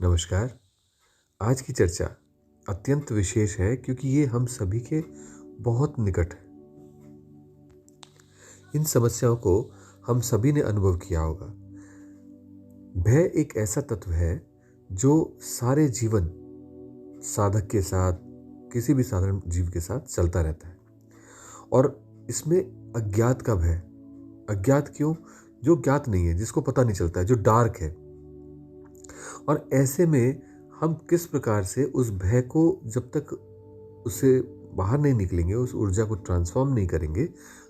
नमस्कार। आज की चर्चा अत्यंत विशेष है क्योंकि ये हम सभी के बहुत निकट है। इन समस्याओं को हम सभी ने अनुभव किया होगा। भय एक ऐसा तत्व है जो सारे जीवन साधक के साथ, किसी भी साधारण जीव के साथ चलता रहता है। और इसमें अज्ञात का भय। अज्ञात क्यों? जो ज्ञात नहीं है, जिसको पता नहीं चलता है, जो डार्क है। और ऐसे में हम किस प्रकार से उस भय को, जब तक उससे बाहर नहीं निकलेंगे, उस ऊर्जा को ट्रांसफॉर्म नहीं करेंगे,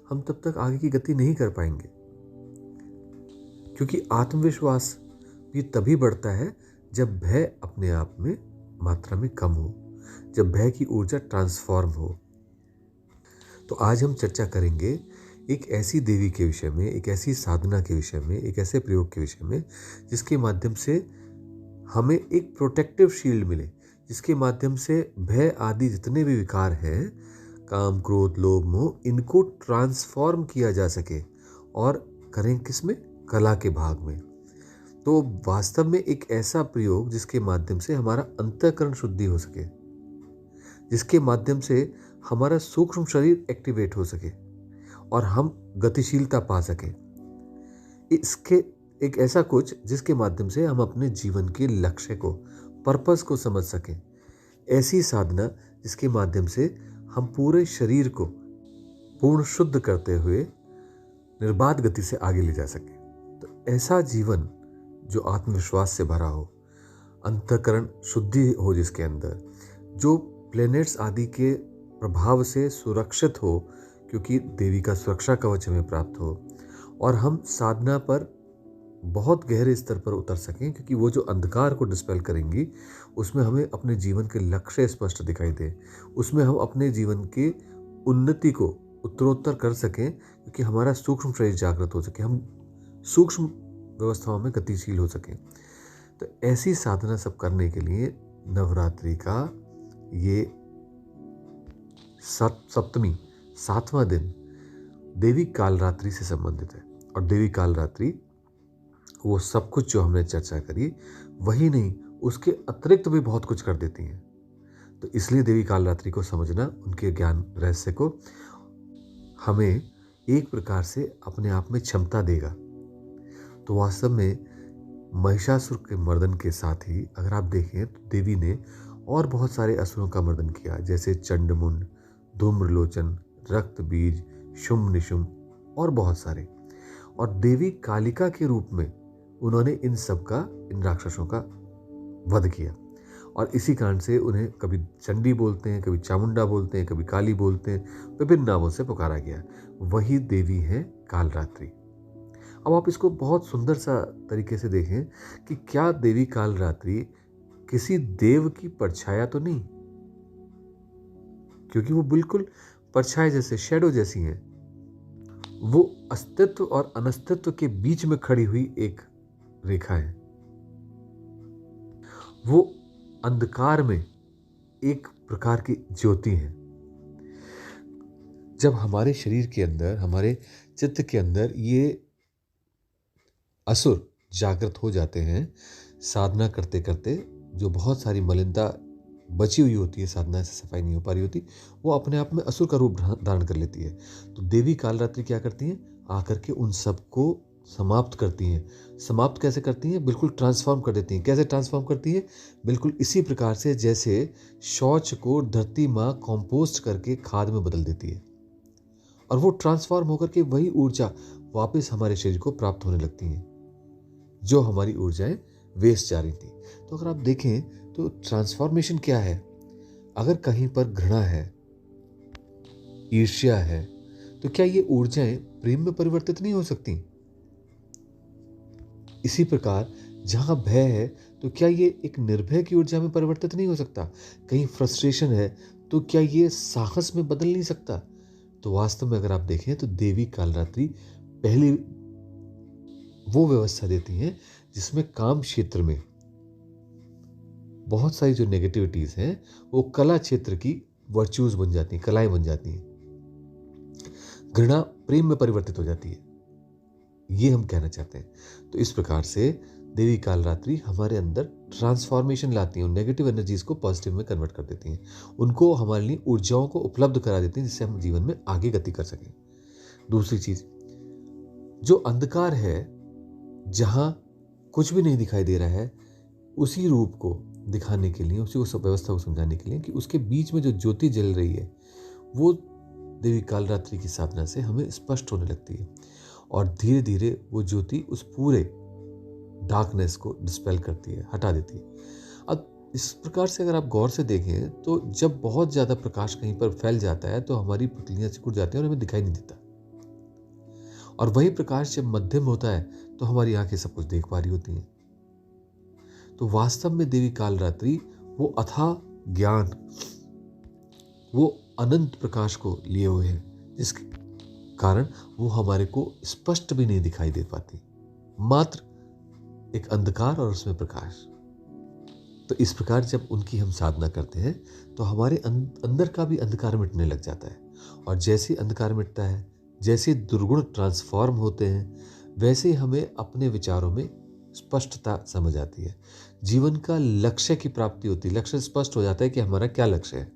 हम तब तक आगे की गति नहीं कर पाएंगे। क्योंकि आत्मविश्वास भी तभी बढ़ता है जब भय अपने आप में मात्रा में कम हो, जब भय की ऊर्जा ट्रांसफॉर्म हो। तो आज हम चर्चा करेंगे एक ऐसी देवी के विषय में, एक ऐसी साधना के विषय में, एक ऐसे प्रयोग के विषय में जिसके माध्यम से हमें एक प्रोटेक्टिव शील्ड मिले, जिसके माध्यम से भय आदि जितने भी विकार हैं, काम, क्रोध, लोभ, मोह, इनको ट्रांसफॉर्म किया जा सके। और करें किसमें? कला के भाग में। तो वास्तव में एक ऐसा प्रयोग जिसके माध्यम से हमारा अंतःकरण शुद्धि हो सके, जिसके माध्यम से हमारा सूक्ष्म शरीर एक्टिवेट हो सके और हम गतिशीलता पा सके। इसके एक ऐसा कुछ जिसके माध्यम से हम अपने जीवन के लक्ष्य को, पर्पस को समझ सकें। ऐसी साधना जिसके माध्यम से हम पूरे शरीर को पूर्ण शुद्ध करते हुए निर्बाध गति से आगे ले जा सकें। तो ऐसा जीवन जो आत्मविश्वास से भरा हो, अंतःकरण शुद्धि हो जिसके अंदर, जो प्लैनेट्स आदि के प्रभाव से सुरक्षित हो, क्योंकि देवी का सुरक्षा कवच हमें प्राप्त हो, और हम साधना पर बहुत गहरे स्तर पर उतर सकें, क्योंकि वो जो अंधकार को डिस्पेल करेंगी, उसमें हमें अपने जीवन के लक्ष्य स्पष्ट दिखाई दे, उसमें हम अपने जीवन के उन्नति को उत्तरोत्तर कर सकें, क्योंकि हमारा सूक्ष्म शरीर जागृत हो सके, हम सूक्ष्म व्यवस्थाओं में गतिशील हो सकें। तो ऐसी साधना सब करने के लिए नवरात्रि का ये सप्तमी, 7वां दिन देवी कालरात्रि से संबंधित है। और देवी कालरात्रि वो सब कुछ जो हमने चर्चा करी, वही नहीं, उसके अतिरिक्त भी बहुत कुछ कर देती हैं। तो इसलिए देवी कालरात्रि को समझना, उनके ज्ञान रहस्य को हमें एक प्रकार से अपने आप में क्षमता देगा। तो वास्तव में महिषासुर के मर्दन के साथ ही अगर आप देखें तो देवी ने और बहुत सारे असुरों का मर्दन किया, जैसे चंडमुंड, धूम्रलोचन, रक्त बीज, शुंभ निशुंभ और बहुत सारे। और देवी कालिका के रूप में उन्होंने इन राक्षसों का वध किया। और इसी कारण से उन्हें कभी चंडी बोलते हैं, कभी चामुंडा बोलते हैं, कभी काली बोलते हैं, विभिन्न नामों से पुकारा गया। वही देवी है कालरात्रि। अब आप इसको बहुत सुंदर सा तरीके से देखें कि क्या देवी कालरात्रि किसी देव की परछाया तो नहीं, क्योंकि वो बिल्कुल परछाई जैसे, शैडो जैसी हैं। वो अस्तित्व और अनस्तित्व के बीच में खड़ी हुई एक रेखा है। वो अंधकार में एक प्रकार की ज्योति है। जब हमारे शरीर के अंदर, हमारे चित्त के अंदर ये असुर जागृत हो जाते हैं, साधना करते करते जो बहुत सारी मलिनता बची हुई होती है, साधना से सफाई नहीं हो पा रही होती, वो अपने आप में असुर का रूप धारण कर लेती है। तो देवी कालरात्रि क्या करती हैं? आकर के उन सबको समाप्त करती हैं। समाप्त कैसे करती हैं? बिल्कुल ट्रांसफॉर्म कर देती हैं। कैसे ट्रांसफॉर्म करती हैं? बिल्कुल इसी प्रकार से जैसे शौच को धरती माँ कॉम्पोस्ट करके खाद में बदल देती है, और वो ट्रांसफॉर्म होकर के वही ऊर्जा वापस हमारे शरीर को प्राप्त होने लगती है, जो हमारी ऊर्जाएं वेस्ट जा रही थी। तो अगर आप देखें तो ट्रांसफॉर्मेशन क्या है? अगर कहीं पर घृणा है, ईर्ष्या है, तो क्या ये ऊर्जाएं प्रेम में परिवर्तित नहीं हो सकती? इसी प्रकार जहां भय है, तो क्या ये एक निर्भय की ऊर्जा में परिवर्तित नहीं हो सकता? कहीं फ्रस्ट्रेशन है, तो क्या ये साहस में बदल नहीं सकता? तो वास्तव में अगर आप देखें तो देवी कालरात्रि पहली वो व्यवस्था देती हैं जिसमें काम क्षेत्र में बहुत सारी जो नेगेटिविटीज हैं, वो कला क्षेत्र की वर्च्यूज बन जाती हैं, कलाएं बन जाती हैं। घृणा प्रेम में परिवर्तित हो जाती है, ये हम कहना चाहते हैं। तो इस प्रकार से देवी कालरात्रि हमारे अंदर ट्रांसफॉर्मेशन लाती हैं, नेगेटिव एनर्जीज को पॉजिटिव में कन्वर्ट कर देती हैं, उनको हमारे लिए ऊर्जाओं को उपलब्ध करा देती हैं जिससे हम जीवन में आगे गति कर सकें। दूसरी चीज, जो अंधकार है, जहां कुछ भी नहीं दिखाई दे रहा है, उसी रूप को दिखाने के लिए, उसी को व्यवस्था को समझाने के लिए कि उसके बीच में जो ज्योति जल रही है वो देवी कालरात्रि की साधना से हमें स्पष्ट होने लगती है और धीरे धीरे वो ज्योति उस पूरे डार्कनेस को डिस्पेल करती है, हटा देती है। अब इस प्रकार से अगर आप गौर से देखें तो जब बहुत ज़्यादा प्रकाश कहीं पर फैल जाता है तो हमारी पुतलियाँ सिकुड़ जाती हैं और हमें दिखाई नहीं देता, और वही प्रकाश जब मध्यम होता है तो हमारी आंखें सब कुछ देख पा रही होती हैं। तो वास्तव में देवी कालरात्रि वो अथाह ज्ञान, वो अनंत प्रकाश को लिए हुए हैं जिसके कारण वो हमारे को स्पष्ट भी नहीं दिखाई दे पाती, मात्र एक अंधकार और उसमें प्रकाश। तो इस प्रकार जब उनकी हम साधना करते हैं तो हमारे अंदर का भी अंधकार मिटने लग जाता है, और जैसे अंधकार मिटता है, जैसे दुर्गुण ट्रांसफॉर्म होते हैं, वैसे हमें अपने विचारों में स्पष्टता समझ आती है, जीवन का लक्ष्य की प्राप्ति होती है, लक्ष्य स्पष्ट हो जाता है कि हमारा क्या लक्ष्य है।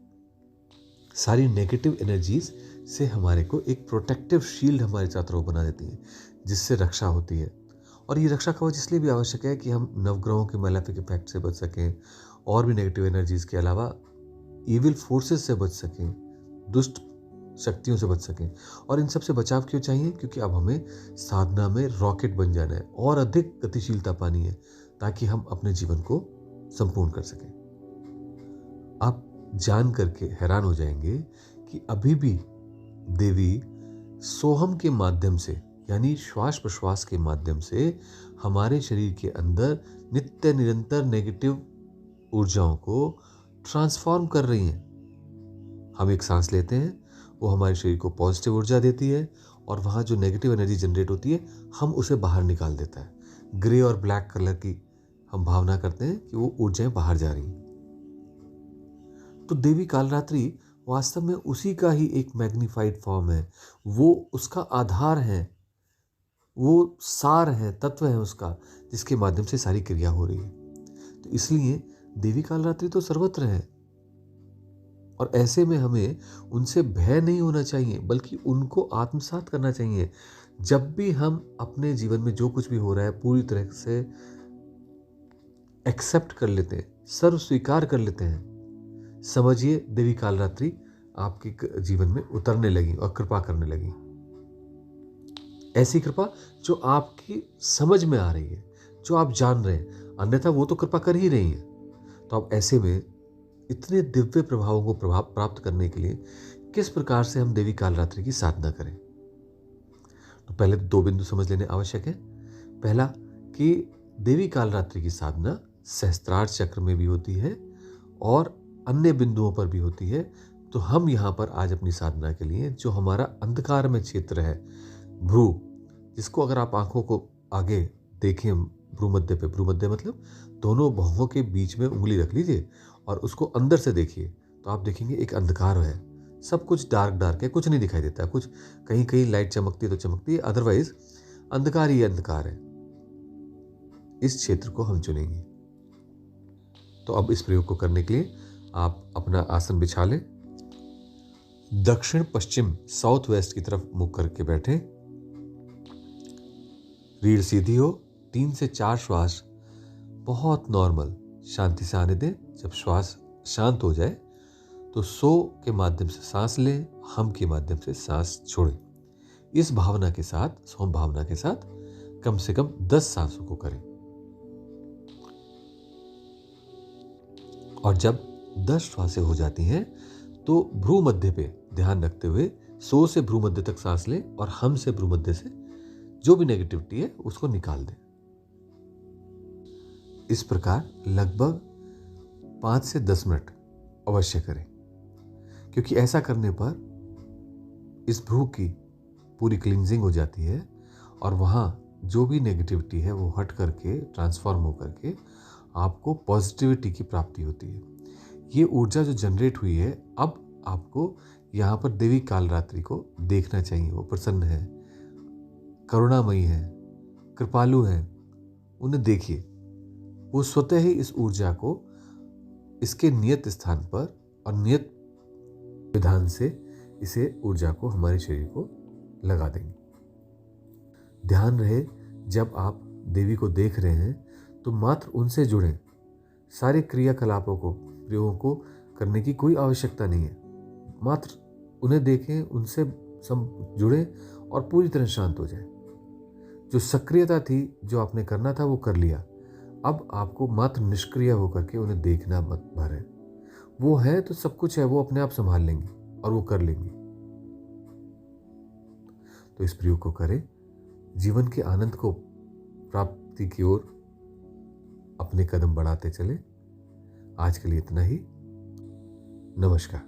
सारी नेगेटिव एनर्जीज से हमारे को एक प्रोटेक्टिव शील्ड हमारे चारों तरफ बना देती है जिससे रक्षा होती है। और ये रक्षा कवच इसलिए भी आवश्यक है कि हम नवग्रहों के मैलेफिक इफेक्ट से बच सकें, और भी नेगेटिव एनर्जीज के अलावा इविल फोर्सेस से बच सकें, दुष्ट शक्तियों से बच सकें। और इन सब से बचाव क्यों चाहिए? क्योंकि अब हमें साधना में रॉकेट बन जाना है और अधिक गतिशीलता पानी है ताकि हम अपने जीवन को संपूर्ण कर सकें। आप जान करके हैरान हो जाएंगे कि अभी भी देवी सोहम के माध्यम से, यानी श्वास प्रश्वास के माध्यम से हमारे शरीर के अंदर नित्य निरंतर नेगेटिव ऊर्जाओं को ट्रांसफॉर्म कर रही हैं। हम एक सांस लेते हैं, वो हमारे शरीर को पॉजिटिव ऊर्जा देती है, और वहाँ जो नेगेटिव एनर्जी जनरेट होती है हम उसे बाहर निकाल देता है। ग्रे और ब्लैक कलर की हम भावना करते हैं कि वो ऊर्जाएं बाहर जा रही हैं। तो देवी कालरात्रि वास्तव में उसी का ही एक मैग्निफाइड फॉर्म है, वो उसका आधार है, वो सार है, तत्व है उसका, जिसके माध्यम से सारी क्रिया हो रही है। तो इसलिए देवी कालरात्रि तो सर्वत्र है, और ऐसे में हमें उनसे भय नहीं होना चाहिए बल्कि उनको आत्मसात करना चाहिए। जब भी हम अपने जीवन में जो कुछ भी हो रहा है पूरी तरह से एक्सेप्ट कर लेते हैं, सर्व स्वीकार कर लेते हैं, समझिए देवी कालरात्रि आपके जीवन में उतरने लगी और कृपा करने लगी। ऐसी कृपा जो आपकी समझ में आ रही है, जो आप जान रहे हैं, अन्यथा वो तो कृपा कर ही रही है। तो आप ऐसे में इतने दिव्य प्रभावों को प्राप्त करने के लिए किस प्रकार से हम देवी कालरात्रि की साधना करें? तो पहले 2 बिंदु समझ लेने आवश्यक है। पहला कि देवी कालरात्रि की साधना सहस्त्रार चक्र में भी होती है और अन्य बिंदुओं पर भी होती है। तो हम यहाँ पर आज अपनी साधना के लिए जो हमारा अंधकार में क्षेत्र है, भ्रू, जिसको अगर आप आंखों को आगे देखें, भ्रूमध्य पे, भ्रूमध्य मतलब दोनों भौहों के बीच में उंगली रख लीजिए और उसको अंदर से देखिए, तो आप देखेंगे एक अंधकार है, सब कुछ डार्क डार्क है, कुछ नहीं दिखाई देता, कुछ कहीं कहीं लाइट चमकती है तो चमकती है, अदरवाइज अंधकार ही अंधकार है। इस क्षेत्र को हम चुनेंगे। तो अब इस प्रयोग को करने के लिए आप अपना आसन बिछा लें, दक्षिण पश्चिम साउथ वेस्ट की तरफ मुख करके बैठें, रीढ़ सीधी हो, 3 से 4 श्वास बहुत नॉर्मल शांति से आने दें। जब श्वास शांत हो जाए तो सो के माध्यम से सांस लें, हम के माध्यम से सांस छोड़ें। इस भावना के साथ, सोम भावना के साथ कम से कम 10 सांसों को करें। और जब 10 श्वासें हो जाती हैं तो भ्रू मध्य पे ध्यान रखते हुए सो से भ्रू मध्य तक सांस लें और हम से भ्रू मध्य से जो भी नेगेटिविटी है उसको निकाल दें। इस प्रकार लगभग 5 से 10 मिनट अवश्य करें, क्योंकि ऐसा करने पर इस भ्रू की पूरी क्लींजिंग हो जाती है और वहाँ जो भी नेगेटिविटी है वो हट करके, ट्रांसफॉर्म हो करके आपको पॉजिटिविटी की प्राप्ति होती है। ये ऊर्जा जो जनरेट हुई है, अब आपको यहाँ पर देवी कालरात्रि को देखना चाहिए। वो प्रसन्न है, करुणामयी है, कृपालु है, उन्हें देखिए, वो स्वतः ही इस ऊर्जा को इसके नियत स्थान पर और नियत विधान से इसे ऊर्जा को हमारे शरीर को लगा देंगे। ध्यान रहे, जब आप देवी को देख रहे हैं तो मात्र उनसे जुड़ें। सारे क्रियाकलापों को, प्रयोगों को करने की कोई आवश्यकता नहीं है। मात्र उन्हें देखें, उनसे जुड़ें और पूरी तरह शांत हो जाए। जो सक्रियता थी, जो आपने करना था वो कर लिया। अब आपको मात्र निष्क्रिय होकर के उन्हें देखना मत भर है। वो है तो सब कुछ है, वो अपने आप संभाल लेंगे और वो कर लेंगे। तो इस प्रयोग को करें, जीवन के आनंद को प्राप्ति की ओर अपने कदम बढ़ाते चले। आज के लिए इतना ही। नमस्कार।